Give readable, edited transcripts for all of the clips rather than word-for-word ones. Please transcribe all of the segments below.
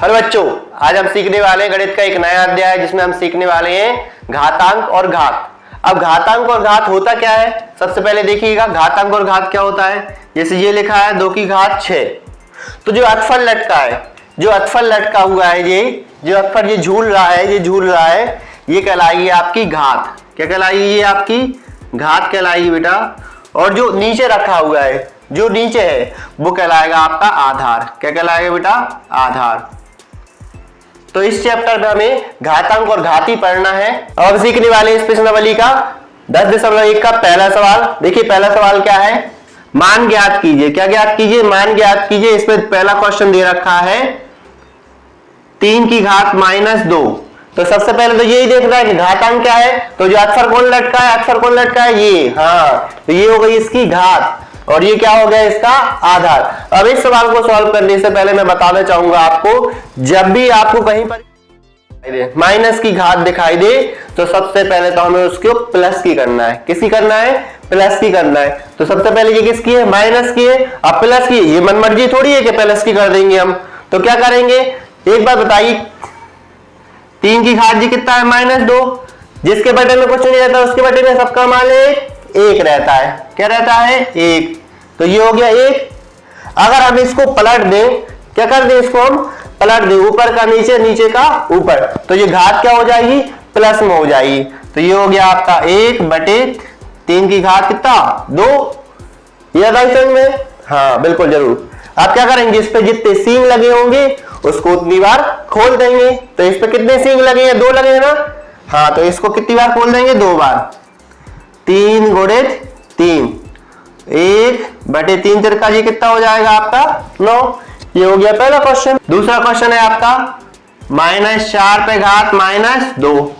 Hello बच्चों, आज हम सीखने वाले हैं गणित का एक नया अध्याय जिसमें हम सीखने वाले हैं घातांक और घात। अब घातांक और घात होता क्या है, सबसे पहले देखिएगा घातांक और घात क्या होता है। जैसे ये लिखा है 2 की घात 6, तो जो अक्षर लटका है, जो अक्षर लटका हुआ है, ये जो अक्षर ये झूल रहा है, ये झूल रहा है, ये कहलाएगी आपकी घात। क्या कहलाएगी? ये आपकी घात कहलाएगी बेटा। और जो नीचे रखा हुआ है, जो नीचे है, वो कहलाएगा आपका आधार। क्या कहलाएगा बेटा? आधार। तो इस चैप्टर में हमें घातांक और घाती पढ़ना है। अब सीखने वाले इस प्रश्नावली का 10.1 का पहला सवाल। देखिए पहला सवाल क्या है, मान ज्ञात कीजिए। क्या ज्ञात कीजिए? मान ज्ञात कीजिए। इसमें पहला क्वेश्चन दे रखा है 3 की घात -2। तो सबसे पहले तो यही देखना है कि घातांक क्या है। तो जो अक्षर कौन लटका है, अक्षर कौन लटका है? ये। हाँ, तो ये हो गई इसकी घात और ये क्या हो गया? इसका आधार। अब इस सवाल को सॉल्व करने से पहले मैं बताना चाहूंगा आपको, जब भी आपको कहीं पर माइनस की घात दिखाई दे तो सबसे पहले तो हमें उसको प्लस की करना है। किसकी करना है? प्लस की करना है। तो सबसे पहले ये किसकी है? माइनस की है। अब प्लस की, ये मनमर्जी थोड़ी है कि प्लस की कर देंगे हम। तो क्या करेंगे, एक बार बताइए, 3 की घात जी कितना है? -2। जिसके बटे में कुछ नहीं रहता उसके बटे में सबका मान 1 रहता है। क्या रहता है? 1। तो ये हो गया 1। अगर हम इसको पलट दें, क्या कर दें? इसको हम पलट दें, ऊपर का नीचे, नीचे का ऊपर, तो ये घात क्या हो जाएगी? प्लस में हो जाएगी। तो ये हो गया आपका 1/3 की घात कितना? 2। ये आता है समझ में? हाँ बिल्कुल जरूर। आप क्या करेंगे, इस पे जितने सींग लगे होंगे उसको उतनी बार खोल देंगे। तो इस पे कितने सींग लगे हैं? 2 लगे हैं ना। हाँ, तो इसको कितनी बार खोल देंगे? 2 बार। 3 × 3, 1/3 तिरका जी कितना हो जाएगा आपका? 9। ये हो गया पहला क्वेश्चन। दूसरा क्वेश्चन है आपका -4 पे घात -2।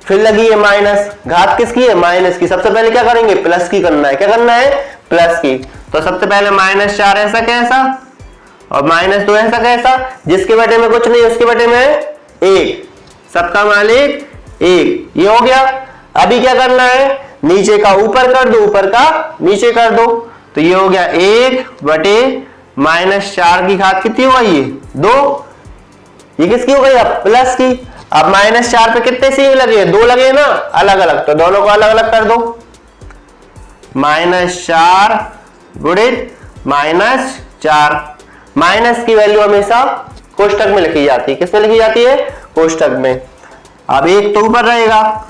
फिर लगी है माइनस, घात किसकी है? माइनस की। सबसे पहले क्या करेंगे? प्लस की करना है। क्या करना है? प्लस की। तो सबसे पहले -4 ऐसा कैसा और -2 ऐसा कैसा, जिसके बटे में कुछ नहीं उसके बटे में 1, सबका मान 1। ये हो गया। अभी क्या करना है? नीचे का ऊपर कर दो, ऊपर का नीचे कर दो। तो ये हो गया 1/-4 की घात कितनी होगा? ये 2। ये किसकी हो गई? अब प्लस की। अब -4 पे कितने सींग लगे? 2 लगे ना, अलग अलग। तो दोनों को अलग अलग कर दो। -4 × -4। माइनस की वैल्यू हमेशा कोष्टक में लिखी जाती है। किसमें लिखी जाती है? कोष्टक में। अब 1 तो ऊपर रहेगा,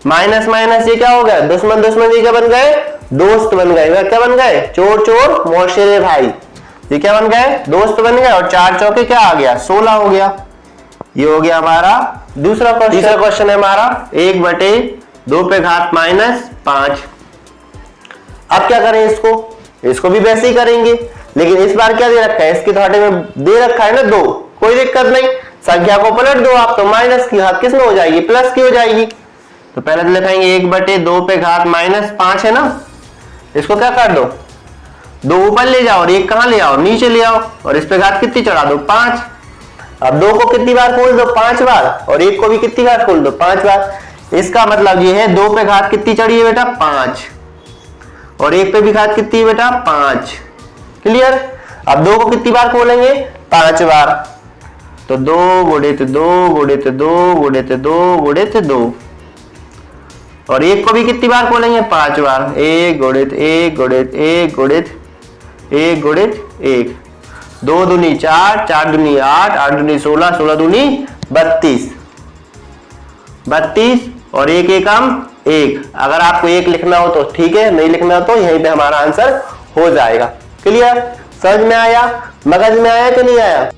माइनस माइनस ये क्या हो गया? दुश्मन दुश्मन ये क्या बन गए? दोस्त बन गए। क्या बन गए? चोर चोर मौसेरे भाई। ये क्या बन गए? दोस्त बन गए। और 4 चौके क्या आ गया? 16 हो गया। ये हो गया हमारा दूसरा क्वेश्चन। तीसरा क्वेश्चन है हमारा 1/2 पे घात -5। अब क्या करें इसको भी वैसे ही करेंगे, लेकिन इस बार क्या दे रखा है? इसके घाटे में दे रखा है ना 2। कोई दिक्कत नहीं, संख्या को पलट दो आप, तो माइनस की घात किस में हो जाएगी? प्लस की हो जाएगी। तो पहले तो लिखेंगे 1/2 पे घात -5 है ना, इसको क्या कर दो? 2 ऊपर ले जाओ और 1 कहां ले आओ? नीचे ले आओ। और इस पे घात कितनी चढ़ा दो? 5। अब 2 को कितनी बार खोल दो? 5 बार। और 1 को भी कितनी बार खोल दो? 5 बार। इसका मतलब ये है 2 पे घात कितनी चढ़ी है बेटा? 5। और 1 पे भी घात कितनी है बेटा? 5। क्लियर? अब 2 को कितनी बार खोलेंगे? 5 बार। तो 2 × 2 × 2 × 2 × 2। और 1 को भी कितनी बार खोलेंगे? 5 बार। 1 × 1 × 1 × 1 × 1। 2 दूनी 4, 4 दूनी 8, 8 दूनी 16, 16 दूनी 32। 32 और 1 एकम 1। अगर आपको 1 लिखना हो तो ठीक है, नहीं लिखना हो तो यहीं पे हमारा आंसर हो जाएगा। क्लियर? समझ में आया? मगज में आया कि नहीं आया?